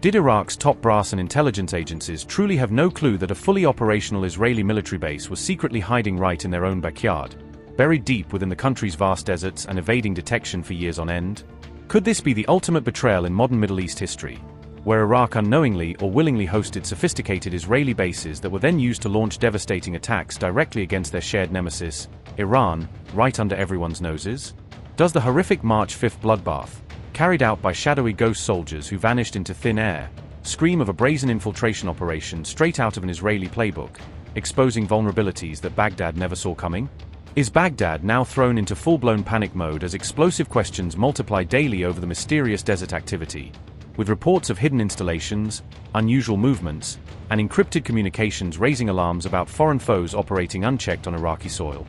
Did Iraq's top brass and intelligence agencies truly have no clue that a fully operational Israeli military base was secretly hiding right in their own backyard, buried deep within the country's vast deserts and evading detection for years on end? Could this be the ultimate betrayal in modern Middle East history, where Iraq unknowingly or willingly hosted sophisticated Israeli bases that were then used to launch devastating attacks directly against their shared nemesis, Iran, right under everyone's noses? Does the horrific March 5 bloodbath, carried out by shadowy ghost soldiers who vanished into thin air, scream of a brazen infiltration operation straight out of an Israeli playbook, exposing vulnerabilities that Baghdad never saw coming? Is Baghdad now thrown into full-blown panic mode as explosive questions multiply daily over the mysterious desert activity, with reports of hidden installations, unusual movements, and encrypted communications raising alarms about foreign foes operating unchecked on Iraqi soil?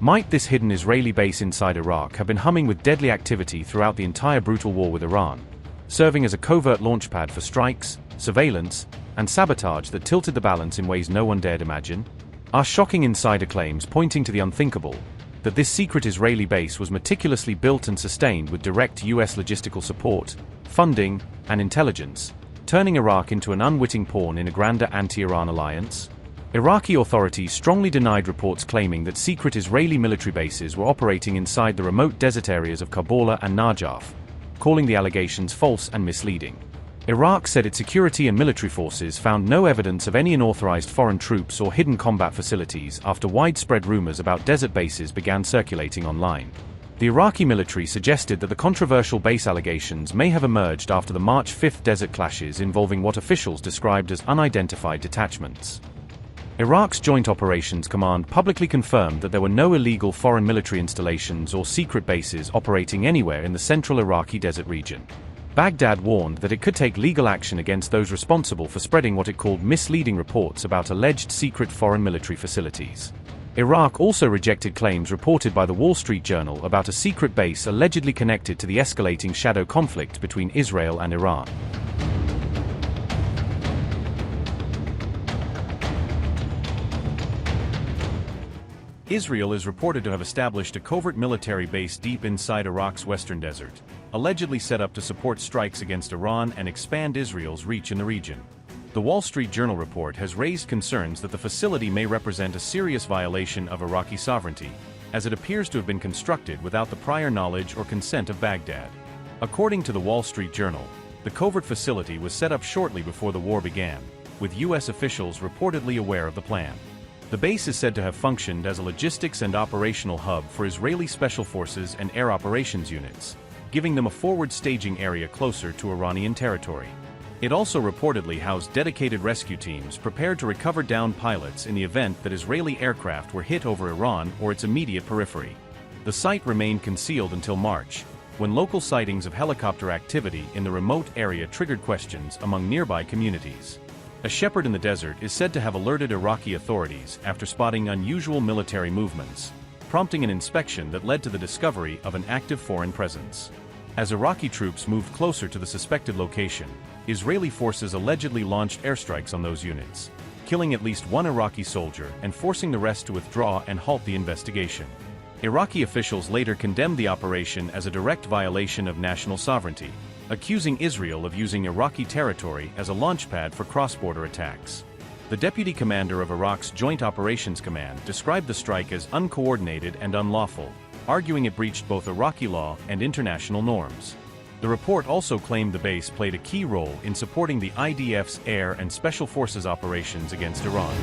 Might this hidden Israeli base inside Iraq have been humming with deadly activity throughout the entire brutal war with Iran, serving as a covert launchpad for strikes, surveillance, and sabotage that tilted the balance in ways no one dared imagine? Are shocking insider claims pointing to the unthinkable, that this secret Israeli base was meticulously built and sustained with direct US logistical support, funding, and intelligence, turning Iraq into an unwitting pawn in a grander anti-Iran alliance? Iraqi authorities strongly denied reports claiming that secret Israeli military bases were operating inside the remote desert areas of Karbala and Najaf, calling the allegations false and misleading. Iraq said its security and military forces found no evidence of any unauthorized foreign troops or hidden combat facilities after widespread rumors about desert bases began circulating online. The Iraqi military suggested that the controversial base allegations may have emerged after the March 5 desert clashes involving what officials described as unidentified detachments. Iraq's Joint Operations Command publicly confirmed that there were no illegal foreign military installations or secret bases operating anywhere in the central Iraqi desert region. Baghdad warned that it could take legal action against those responsible for spreading what it called misleading reports about alleged secret foreign military facilities. Iraq also rejected claims reported by the Wall Street Journal about a secret base allegedly connected to the escalating shadow conflict between Israel and Iran. Israel is reported to have established a covert military base deep inside Iraq's western desert, allegedly set up to support strikes against Iran and expand Israel's reach in the region. The Wall Street Journal report has raised concerns that the facility may represent a serious violation of Iraqi sovereignty, as it appears to have been constructed without the prior knowledge or consent of Baghdad. According to the Wall Street Journal, the covert facility was set up shortly before the war began, with U.S. officials reportedly aware of the plan. The base is said to have functioned as a logistics and operational hub for Israeli special forces and air operations units, giving them a forward staging area closer to Iranian territory. It also reportedly housed dedicated rescue teams prepared to recover downed pilots in the event that Israeli aircraft were hit over Iran or its immediate periphery. The site remained concealed until March, when local sightings of helicopter activity in the remote area triggered questions among nearby communities. A shepherd in the desert is said to have alerted Iraqi authorities after spotting unusual military movements, prompting an inspection that led to the discovery of an active foreign presence. As Iraqi troops moved closer to the suspected location, Israeli forces allegedly launched airstrikes on those units, killing at least one Iraqi soldier and forcing the rest to withdraw and halt the investigation. Iraqi officials later condemned the operation as a direct violation of national sovereignty, accusing Israel of using Iraqi territory as a launchpad for cross-border attacks. The deputy commander of Iraq's Joint Operations Command described the strike as uncoordinated and unlawful, arguing it breached both Iraqi law and international norms. The report also claimed the base played a key role in supporting the IDF's air and special forces operations against Iran.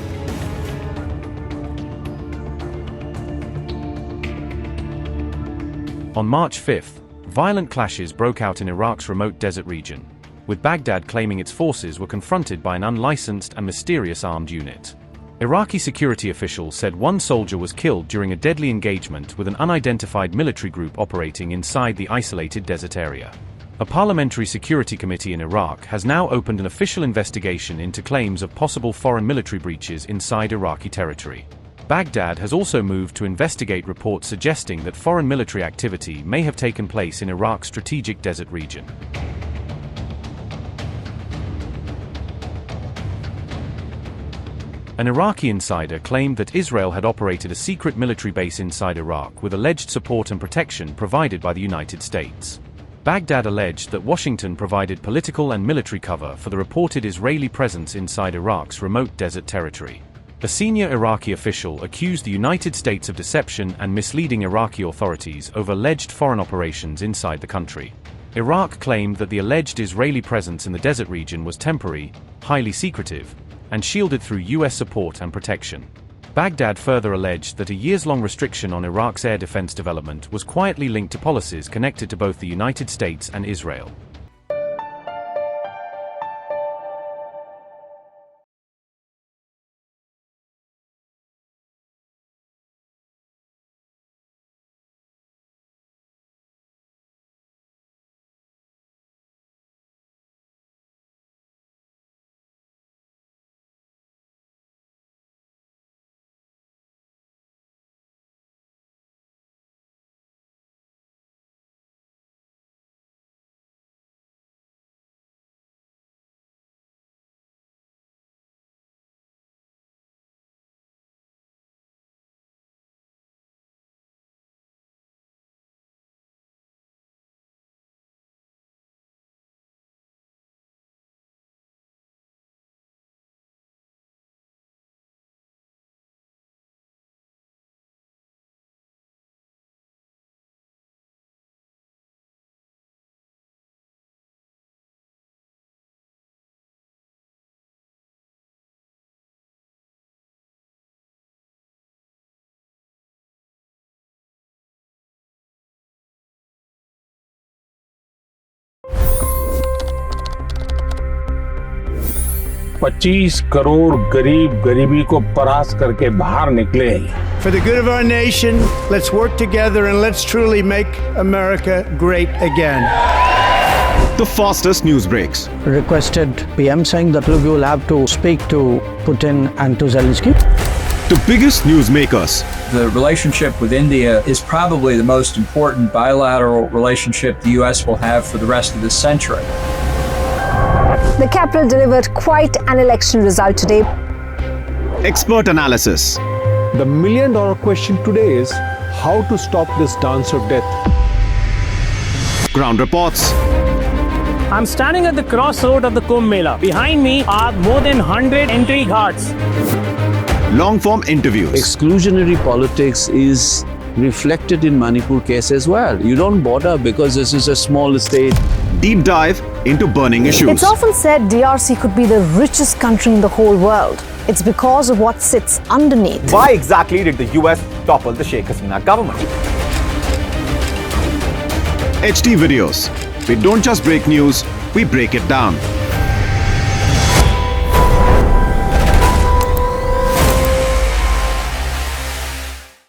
On March 5, violent clashes broke out in Iraq's remote desert region, with Baghdad claiming its forces were confronted by an unlicensed and mysterious armed unit. Iraqi security officials said one soldier was killed during a deadly engagement with an unidentified military group operating inside the isolated desert area. A parliamentary security committee in Iraq has now opened an official investigation into claims of possible foreign military breaches inside Iraqi territory. Baghdad has also moved to investigate reports suggesting that foreign military activity may have taken place in Iraq's strategic desert region. An Iraqi insider claimed that Israel had operated a secret military base inside Iraq with alleged support and protection provided by the United States. Baghdad alleged that Washington provided political and military cover for the reported Israeli presence inside Iraq's remote desert territory. A senior Iraqi official accused the United States of deception and misleading Iraqi authorities over alleged foreign operations inside the country. Iraq claimed that the alleged Israeli presence in the desert region was temporary, highly secretive, and shielded through US support and protection. Baghdad further alleged that a years-long restriction on Iraq's air defense development was quietly linked to policies connected to both the United States and Israel. $25 crore गरीब गरीबी को परास्त करके बाहर निकले। For the good of our nation, let's work together and let's truly make America great again. The fastest news breaks. Requested PM saying that look, you will have to speak to Putin and to Zelensky. The biggest news makers. The relationship with India is probably the most important bilateral relationship the US will have for the rest of this century. The capital delivered quite an election result today. Expert analysis. The million-dollar question today is how to stop this dance of death. Ground reports. I'm standing at the crossroad of the Kumbh Mela. Behind me are more than 100 entry ghats. Long-form interviews. Exclusionary politics is reflected in Manipur case as well. You don't bother because this is a small state. Deep dive into burning issues. It's often said DRC could be the richest country in the whole world. It's because of what sits underneath. Why exactly did the US topple the Sheikh Hasina government? HT videos. We don't just break news, we break it down.